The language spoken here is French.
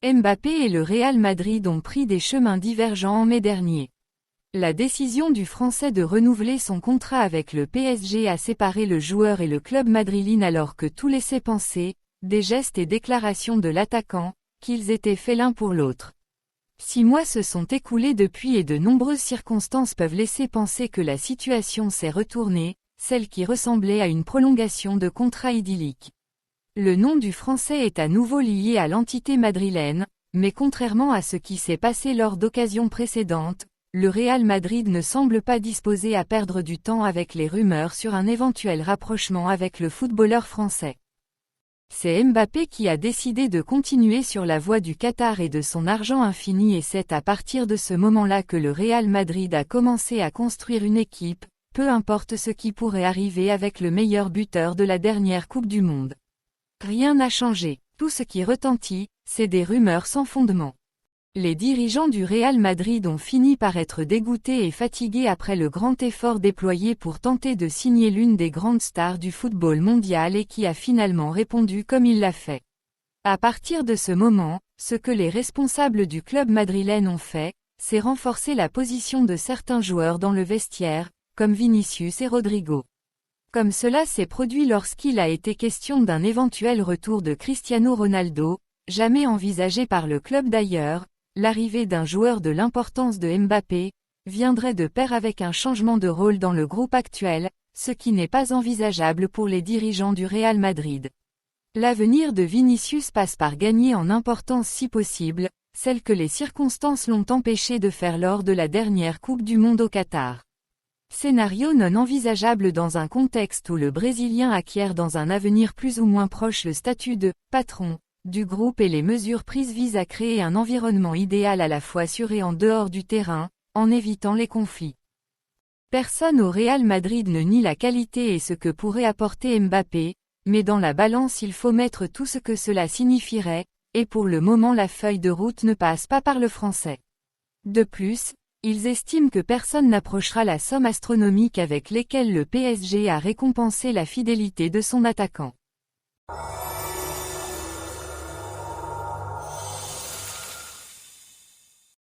Mbappé et le Real Madrid ont pris des chemins divergents en mai dernier. La décision du Français de renouveler son contrat avec le PSG a séparé le joueur et le club madrilène alors que tout laissait penser, des gestes et déclarations de l'attaquant, qu'ils étaient faits l'un pour l'autre. 6 mois se sont écoulés depuis et de nombreuses circonstances peuvent laisser penser que la situation s'est retournée, celle qui ressemblait à une prolongation de contrat idyllique. Le nom du Français est à nouveau lié à l'entité madrilène, mais contrairement à ce qui s'est passé lors d'occasions précédentes, le Real Madrid ne semble pas disposé à perdre du temps avec les rumeurs sur un éventuel rapprochement avec le footballeur français. C'est Mbappé qui a décidé de continuer sur la voie du Qatar et de son argent infini et c'est à partir de ce moment-là que le Real Madrid a commencé à construire une équipe, peu importe ce qui pourrait arriver avec le meilleur buteur de la dernière Coupe du Monde. Rien n'a changé, tout ce qui retentit, c'est des rumeurs sans fondement. Les dirigeants du Real Madrid ont fini par être dégoûtés et fatigués après le grand effort déployé pour tenter de signer l'une des grandes stars du football mondial et qui a finalement répondu comme il l'a fait. À partir de ce moment, ce que les responsables du club madrilène ont fait, c'est renforcer la position de certains joueurs dans le vestiaire, comme Vinicius et Rodrigo. Comme cela s'est produit lorsqu'il a été question d'un éventuel retour de Cristiano Ronaldo, jamais envisagé par le club d'ailleurs, l'arrivée d'un joueur de l'importance de Mbappé, viendrait de pair avec un changement de rôle dans le groupe actuel, ce qui n'est pas envisageable pour les dirigeants du Real Madrid. L'avenir de Vinicius passe par gagner en importance si possible, celle que les circonstances l'ont empêché de faire lors de la dernière Coupe du Monde au Qatar. Scénario non envisageable dans un contexte où le Brésilien acquiert dans un avenir plus ou moins proche le statut de « patron » du groupe et les mesures prises visent à créer un environnement idéal à la fois sur et en dehors du terrain, en évitant les conflits. Personne au Real Madrid ne nie la qualité et ce que pourrait apporter Mbappé, mais dans la balance il faut mettre tout ce que cela signifierait, et pour le moment la feuille de route ne passe pas par le français. De plus, ils estiment que personne n'approchera la somme astronomique avec lesquelles le PSG a récompensé la fidélité de son attaquant.